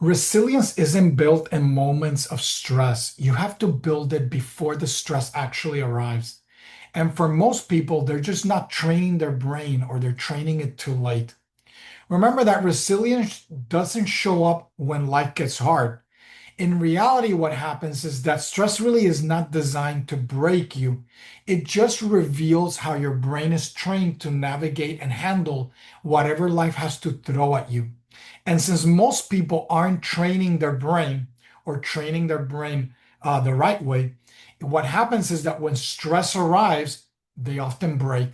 Resilience isn't built in moments of stress. You have to build it before the stress actually arrives. And for most people, they're just not training their brain or they're training it too late. Remember that resilience doesn't show up when life gets hard. In reality, what happens is that stress really is not designed to break you. It just reveals how your brain is trained to navigate and handle whatever life has to throw at you. And since most people aren't training their brain or training their brain the right way, what happens is that when stress arrives, they often break.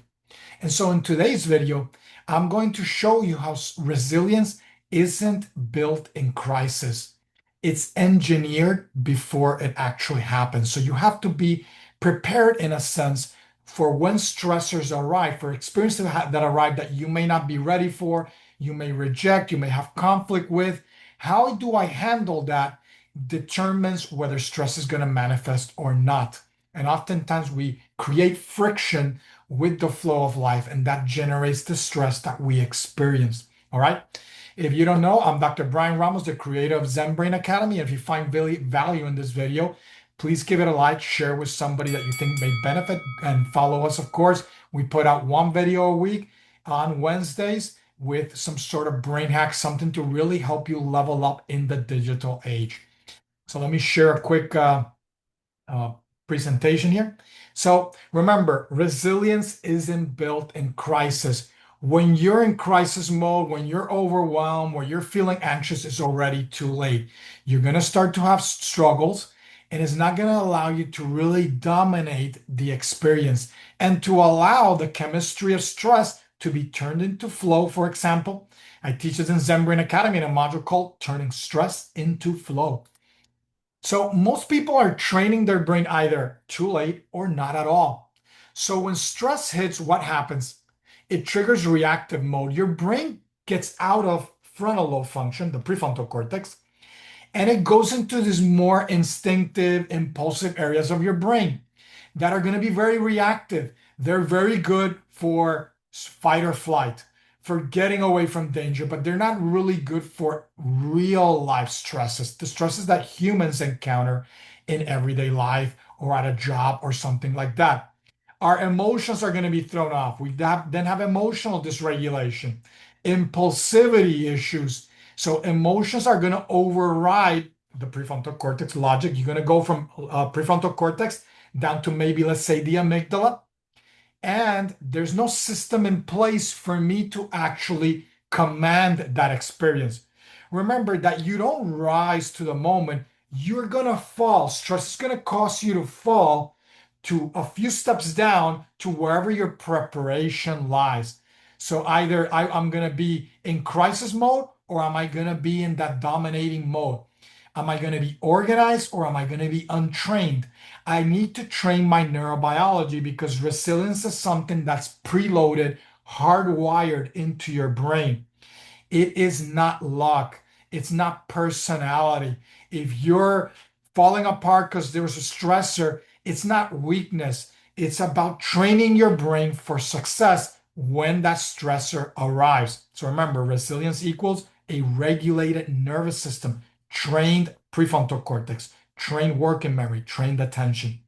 And so in today's video, I'm going to show you how resilience isn't built in crisis. It's engineered before it actually happens. So you have to be prepared in a sense for when stressors arrive, for experiences that arrive that you may not be ready for, you may reject, you may have conflict with. How do I handle that determines whether stress is going to manifest or not. And oftentimes we create friction with the flow of life, and that generates the stress that we experience. All right. If you don't know, I'm Dr. Brian Ramos, the creator of Zen Brain Academy. If you find value in this video, please give it a like, share with somebody that you think may benefit, and follow us, of course. We put out one video a week on Wednesdays with some sort of brain hack, something to really help you level up in the digital age. So let me share a quick uh, presentation here. So remember, resilience isn't built in crisis. When you're in crisis mode, when you're overwhelmed, when you're feeling anxious, it's already too late. You're going to start to have struggles, and it's not going to allow you to really dominate the experience and to allow the chemistry of stress to be turned into flow. For example, I teach this in Zen Brain Academy in a module called Turning Stress into Flow. So most people are training their brain either too late or not at all. So when stress hits, what happens? It triggers reactive mode. Your brain gets out of frontal lobe function, the prefrontal cortex, and it goes into these more instinctive, impulsive areas of your brain that are going to be very reactive. They're very good for fight or flight, for getting away from danger, but they're not really good for real life stresses, the stresses that humans encounter in everyday life or at a job or something like that. Our emotions are going to be thrown off. Then have emotional dysregulation, impulsivity issues. So emotions are going to override the prefrontal cortex logic. You're going to go from prefrontal cortex down to maybe, let's say, the amygdala. And there's no system in place for me to actually command that experience. Remember that you don't rise to the moment, you're going to fall. Stress is going to cause you to fall to a few steps down to wherever your preparation lies. So either I'm going to be in crisis mode or am I going to be in that dominating mode? Am I going to be organized or am I going to be untrained? I need to train my neurobiology because resilience is something that's preloaded, hardwired into your brain. It is not luck. It's not personality. If you're falling apart because there was a stressor, it's not weakness. It's about training your brain for success when that stressor arrives. So remember, resilience equals a regulated nervous system, trained prefrontal cortex, trained working memory, trained attention.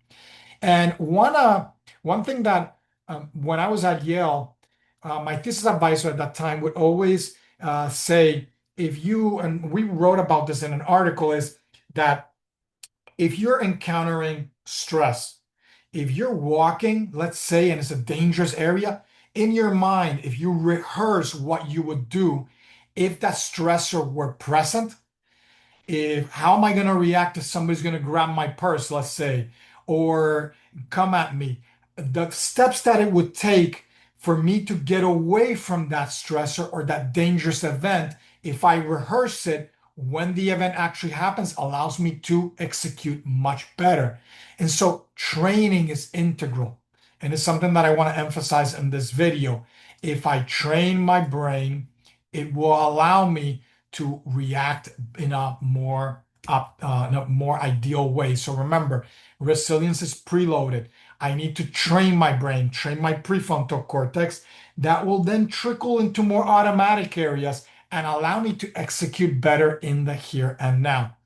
And one thing that when I was at Yale, my thesis advisor at that time would always say, if you, and we wrote about this in an article, is that if you're encountering stress, if you're walking, let's say, and it's a dangerous area, in your mind, if you rehearse what you would do if that stressor were present, if how am I going to react if somebody's going to grab my purse, let's say, or come at me, the steps that it would take for me to get away from that stressor or that dangerous event, if I rehearse it when the event actually happens, allows me to execute much better. And so training is integral, and it's something that I want to emphasize in this video. If I train my brain, it will allow me to react in a more ideal way. So remember, resilience is preloaded. I need to train my brain, train my prefrontal cortex. That will then trickle into more automatic areas and allow me to execute better in the here and now.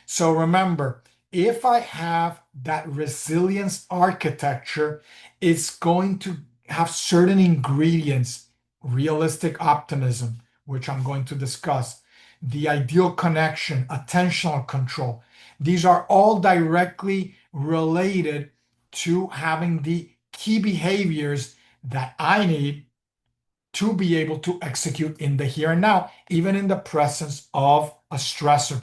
So remember, if I have that resilience architecture, it's going to have certain ingredients: realistic optimism, which I'm going to discuss, the ideal connection, attentional control. These are all directly related to having the key behaviors that I need to be able to execute in the here and now, even in the presence of a stressor.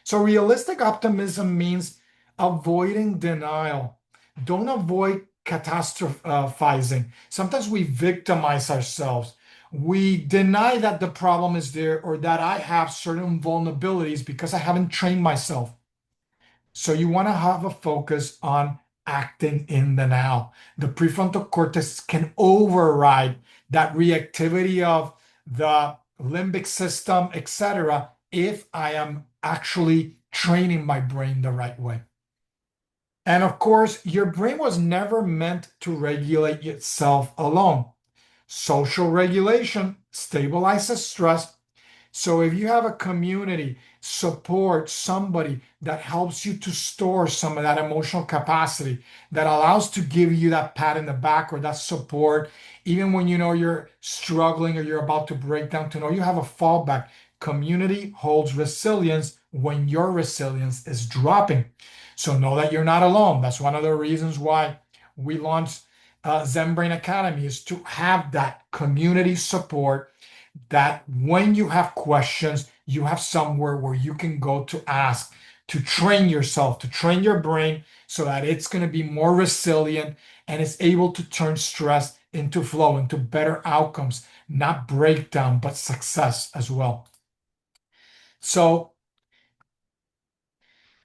So, realistic optimism means avoiding denial. Don't avoid catastrophizing. Sometimes we victimize ourselves. We deny that the problem is there or that I have certain vulnerabilities because I haven't trained myself. So you want to have a focus on acting in the now. The prefrontal cortex can override that reactivity of the limbic system, etc., if I am actually training my brain the right way. And of course, your brain was never meant to regulate itself alone. Social regulation stabilizes stress. So if you have a community, support somebody that helps you to store some of that emotional capacity, that allows to give you that pat in the back or that support, even when you know you're struggling or you're about to break down, to know you have a fallback. Community holds resilience when your resilience is dropping. So know that you're not alone. That's one of the reasons why we launched Zen Brain Academy, is to have that community support, that when you have questions, you have somewhere where you can go to ask, to train yourself, to train your brain so that it's going to be more resilient and it's able to turn stress into flow, into better outcomes, not breakdown, but success as well. So,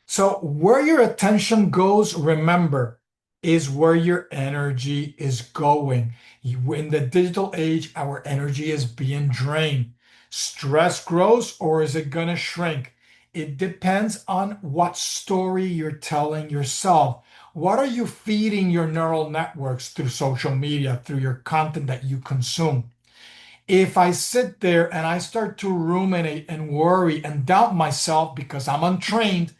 so where your attention goes, remember, is where your energy is going. In the digital age, our energy is being drained. Stress grows, or is it going to shrink? It depends on what story you're telling yourself. What are you feeding your neural networks through social media, through your content that you consume? If I sit there and I start to ruminate and worry and doubt myself because I'm untrained,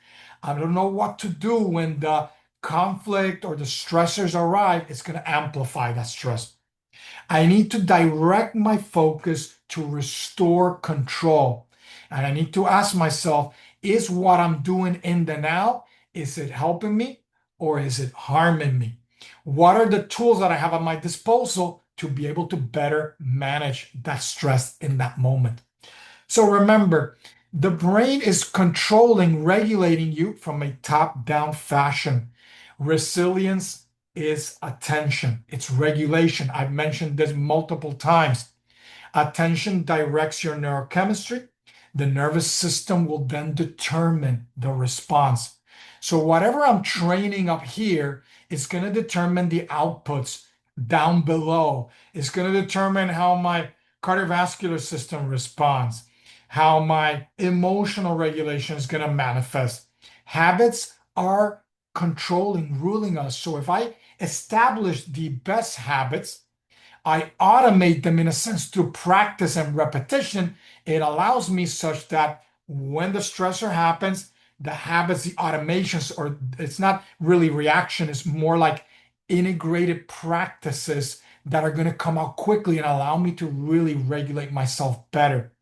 I don't know what to do when the conflict or the stressors arrive, it's going to amplify that stress. I need to direct my focus to restore control. And I need to ask myself, is what I'm doing in the now, is it helping me or is it harming me? What are the tools that I have at my disposal to be able to better manage that stress in that moment? So remember, the brain is controlling, regulating you from a top-down fashion. Resilience is attention, it's regulation. I've mentioned this multiple times. Attention directs your neurochemistry. The nervous system will then determine the response. So, whatever I'm training up here is going to determine the outputs down below. It's going to determine how my cardiovascular system responds, how my emotional regulation is going to manifest. Habits are controlling, ruling us. So, if I establish the best habits, I automate them in a sense through practice and repetition. It allows me such that when the stressor happens, the habits, the automations, or it's not really reaction, it's more like integrated practices that are going to come out quickly and allow me to really regulate myself better.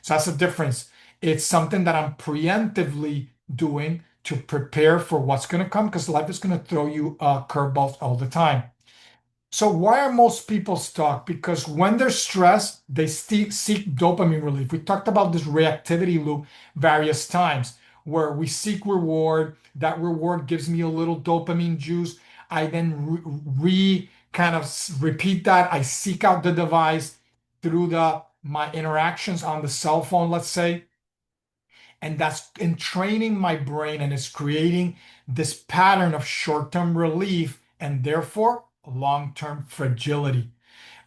So that's the difference. It's something that I'm preemptively doing to prepare for what's going to come, because life is going to throw you curveballs all the time. So why are most people stuck? Because when they're stressed, they seek dopamine relief. We talked about this reactivity loop various times, where we seek reward. That reward gives me a little dopamine juice. I then kind of repeat that. I seek out the device through the my interactions on the cell phone, let's say, and that's entraining my brain, and it's creating this pattern of short-term relief and therefore long-term fragility.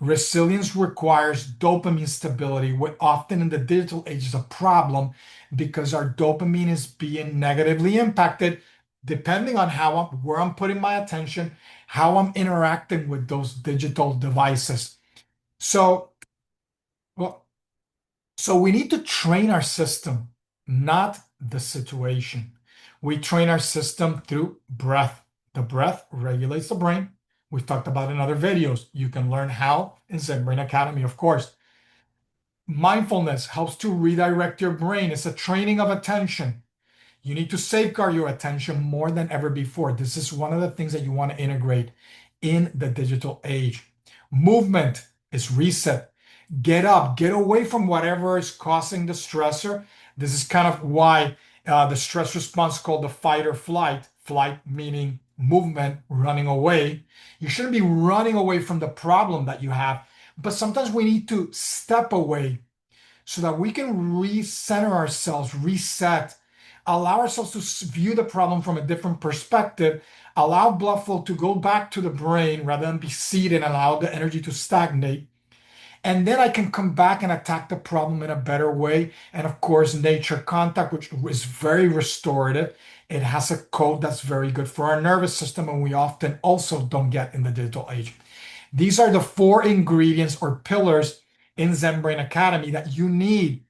Resilience requires dopamine stability, what often in the digital age is a problem because our dopamine is being negatively impacted depending on where I'm putting my attention, how I'm interacting with those digital devices. So, well, So we need to train our system, not the situation. We train our system through breath. The breath regulates the brain. We've talked about in other videos. You can learn how in Zen Brain Academy, of course. Mindfulness helps to redirect your brain. It's a training of attention. You need to safeguard your attention more than ever before. This is one of the things that you want to integrate in the digital age. Movement is reset. Get up, get away from whatever is causing the stressor. This is kind of why the stress response called the fight or flight, flight meaning movement, running away. You shouldn't be running away from the problem that you have, but sometimes we need to step away so that we can recenter ourselves, reset, allow ourselves to view the problem from a different perspective, allow blood flow to go back to the brain rather than be seated and allow the energy to stagnate. And then I can come back and attack the problem in a better way. And of course, nature contact, which is very restorative. It has a code that's very good for our nervous system, and we often also don't get in the digital age. These are the four ingredients or pillars in Zen Brain Academy that you need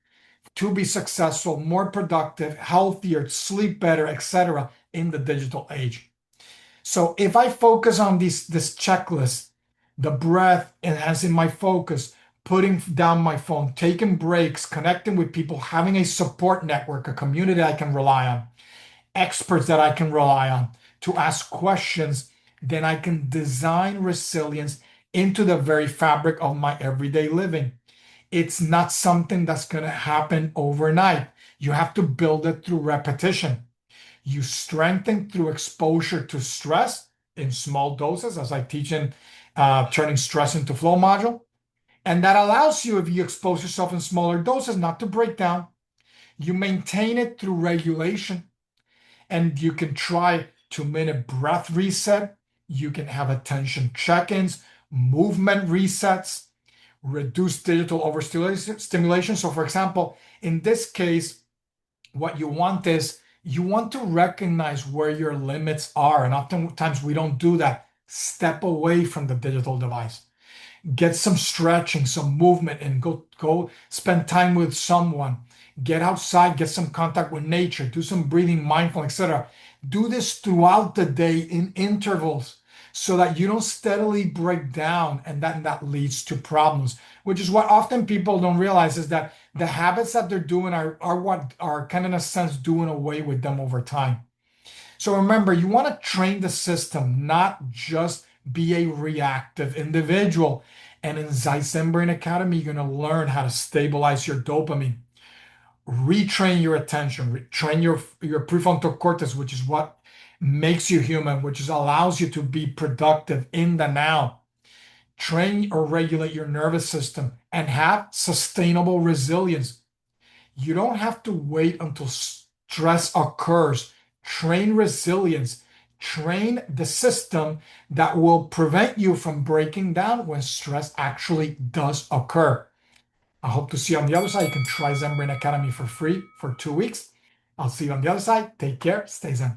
to be successful, more productive, healthier, sleep better, etc. in the digital age. So if I focus on this checklist, the breath, enhancing my focus, putting down my phone, taking breaks, connecting with people, having a support network, a community I can rely on, experts that I can rely on to ask questions, then I can design resilience into the very fabric of my everyday living. It's not something that's going to happen overnight. You have to build it through repetition. You strengthen through exposure to stress in small doses, as I teach in Turning Stress into Flow module. And that allows you, if you expose yourself in smaller doses, not to break down. You maintain it through regulation, and you can try 2-minute breath reset. You can have attention check-ins, movement resets, reduce digital overstimulation. So, for example, in this case, what you want is you want to recognize where your limits are. And oftentimes we don't do that. Step away from the digital device. Get some stretching, some movement, and go spend time with someone. Get outside, get some contact with nature, do some breathing, mindful, etc. Do this throughout the day in intervals so that you don't steadily break down, and that leads to problems, which is what often people don't realize is that the habits that they're doing are what are kind of in a sense doing away with them over time. So remember, you want to train the system, not just be a reactive individual. And in Zen Brain Academy, you're going to learn how to stabilize your dopamine, retrain your attention, retrain your prefrontal cortex, which is what makes you human, which is allows you to be productive in the now. Train or regulate your nervous system and have sustainable resilience. You don't have to wait until stress occurs. Train resilience. Train the system that will prevent you from breaking down when stress actually does occur. I hope to see you on the other side. You can try Zen Brain Academy for free for 2 weeks. I'll see you on the other side. Take care. Stay Zen.